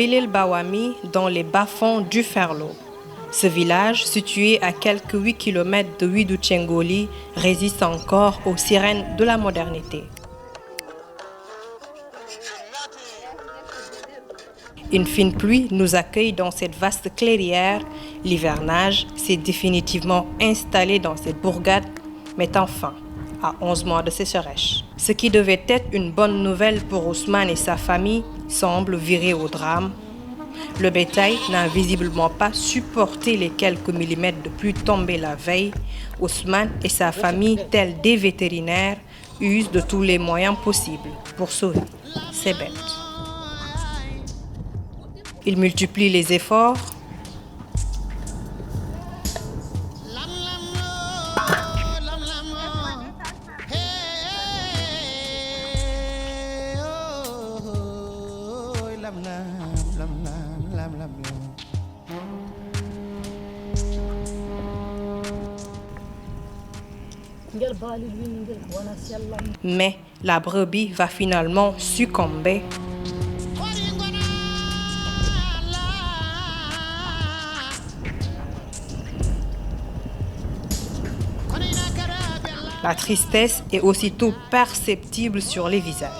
Belel Bawami dans les bas-fonds du Ferlo. Ce village, situé à quelques 8 km de Ouidou-Tchengoli, résiste encore aux sirènes de la modernité. Une fine pluie nous accueille dans cette vaste clairière. L'hivernage s'est définitivement installé dans cette bourgade, mettant fin à 11 mois de sécheresse. Ce qui devait être une bonne nouvelle pour Ousmane et sa famille semble virer au drame. Le bétail n'a visiblement pas supporté les quelques millimètres de pluie tombés la veille. Ousmane et sa famille, tels des vétérinaires, usent de tous les moyens possibles pour sauver ces bêtes. Ils multiplient les efforts. Mais la brebis va finalement succomber. La tristesse est aussitôt perceptible sur les visages.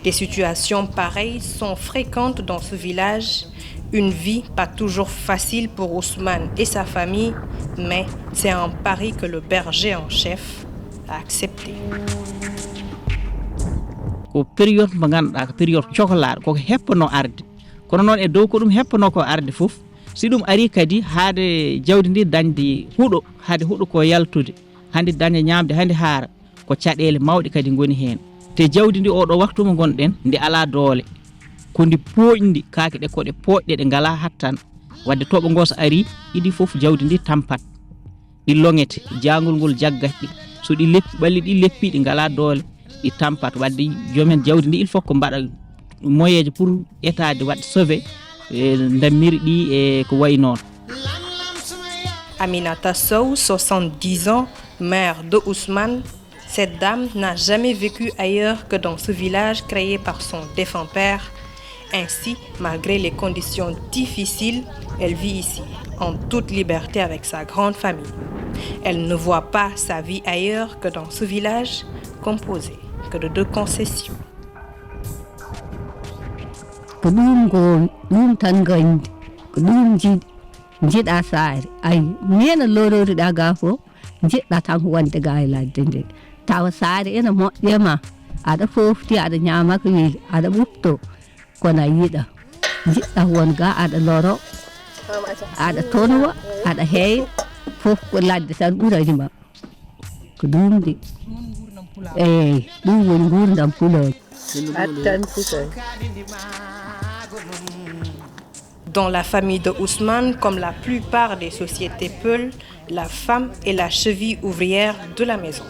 Des situations pareilles sont fréquentes dans ce village. Une vie pas toujours facile pour Ousmane et sa famille, mais c'est un pari que le berger en chef a accepté. Ko période mo ganduɗa ko période cohlaaɗo koko heppono arde kono noon e dow ko ɗum heppono ko arde fof si ɗum ari kadi haade jawdi ndi dañde huɗo haade huɗo ko yaltude hande daña ñamde hande haara ko caɗele mawɗe kadi ngoni heen te jawdi ndi oɗo waktu mo gonɗen ndi ala doole ko ndi pooƴndi kaake ɗe ko ɗe pooƴɗe ɗe ngala hattan wadde toɓo ngo so ari ɗiɗi fof jawdi ndi tampat ɗi longete jangol ngol jaggat ɗi so ɗi leppi ɓalli ɗi leppi ɗi ngala doole ɗi tampat wadde jomen jawdi ndi il faut ko mbaɗa moyeje pour état de wadde sauver ndammiri ɗi e ko wayi noon. Aminata Sow, 70 ans, mère de Ousmane. Cette dame n'a jamais vécu ailleurs que dans ce village créé par son défunt père. Ainsi, malgré les conditions difficiles, elle vit ici, en toute liberté avec sa grande famille. Elle ne voit pas sa vie ailleurs que dans ce village, composé que de 2 concessions. Ko ɗum tan gandi ko ɗum jiɗa saare ayi nena lororiɗa ga fof jiɗɗa tan wonde ga e ladde nde tawa saare ene moƴƴema aɗa fofti aɗa ñama ko weeli aɗa ɓufto kono a yiɗa jiɗɗa won ga aɗa loro aɗa tonowa aɗa heeya fof ko ladde tan ɓuranima ko ɗum de eyi ɗum woni gurdam puloje. Dans la famille de Ousmane, comme la plupart des sociétés Peul, la femme est la cheville ouvrière de la maison.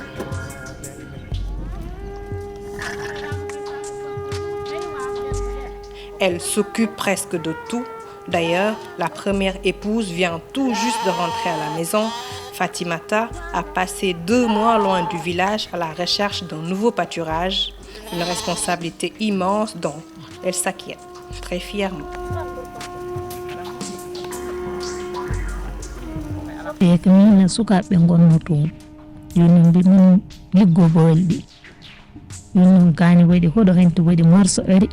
Elle s'occupe presque de tout. D'ailleurs, la première épouse vient tout juste de rentrer à la maison. Fatimata a passé 2 mois loin du village à la recherche d'un nouveau pâturage, une responsabilité immense dont elle s'acquiert très fièrement. Ko min sukaɓe gonno toon joni mbimin liggoboyel ɗi min gani waɗi hoɗo henti waɗi morso ari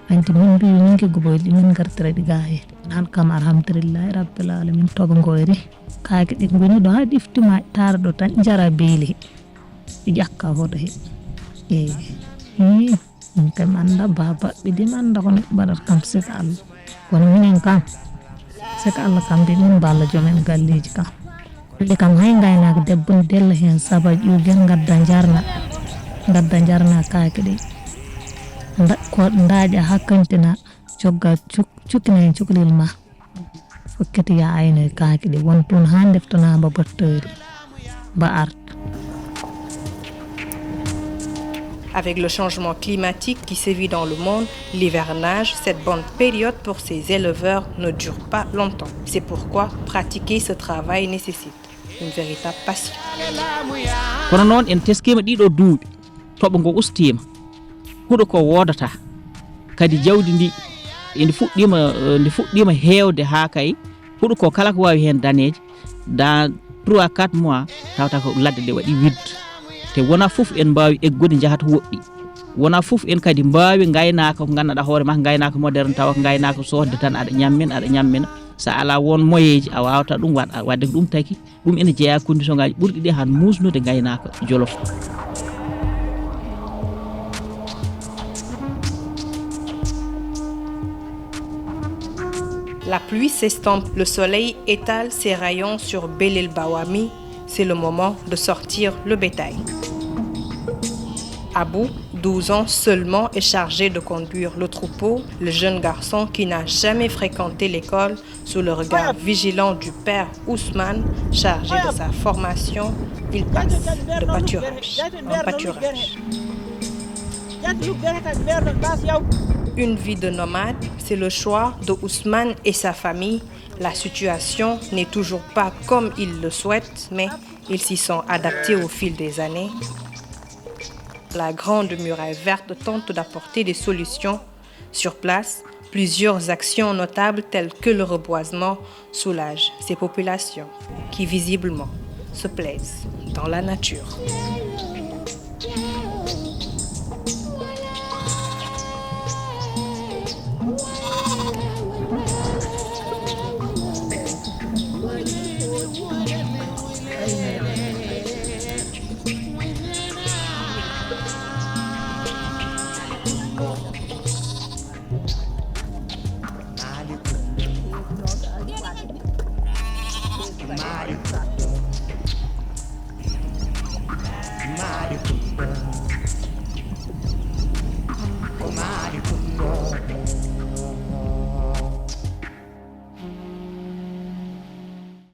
anti min mbi min liggoboyel ɗi min gartira ɗi ga hen han kam alhamdulillahi rabbil alamin togo ngoyri kaake ɗi goni ɗo ha ɗiftima tara ɗo tan jara beeli ɗi ƴakka hoɗo he min kam anda babaɓe ɗi anda ko neɗɗo waɗata kam sika Allah kono minen kam sika Allah kam mbi min balla joomen galleji kam ɗe kam hay gaynaka debbo ne della hen sabaji ƴugen gadda jarna kaake ɗe ko daaƴa hakkantina cogga cukkina hen cukalel ma fokkati ya ayno kaake ɗe won toon ha deftanama batteuri ba art. Avec le changement climatique qui sévit dans le monde, l'hivernage, cette bonne période pour ces éleveurs, ne dure pas longtemps. C'est pourquoi pratiquer ce travail nécessite une véritable passion. Kono noon en teskima ɗiɗo duuɓi toɓo ngo ustima huɗo ko wodata kadi jawdi ndi ndi fuɗɗima heewde ha kay huɗo ko kala ko wawi hen daneje dans 3-4 mois tawata ko ladde ɗe waɗi widde te wona fof en mbawi eggude jahata woɗɗi wona fof en kadi mbawi gaynaka ko ganduɗa hoore ma gaynaka moderne tawa ko gaynaka sodde tan aɗa ñammina sa ala won moyeji a wawata ɗum wadde ko ɗum taki ɗum ene jeeya condition ngaji ɓurɗi ɗi han musnude gaynaka jolof. La pluie s'estompe, le soleil étale ses rayons sur Bel El Bawami. C'est le moment de sortir le bétail. Abou, 12 ans seulement, est chargé de conduire le troupeau. Le jeune garçon qui n'a jamais fréquenté l'école, sous le regard vigilant du père Ousmane, chargé de sa formation, il passe de pâturage en pâturage. Une vie de nomade, c'est le choix de Ousmane et sa famille. La situation n'est toujours pas comme ils le souhaitent, mais ils s'y sont adaptés au fil des années. La grande muraille verte tente d'apporter des solutions. Sur place, plusieurs actions notables telles que le reboisement soulagent ces populations qui visiblement se plaisent dans la nature.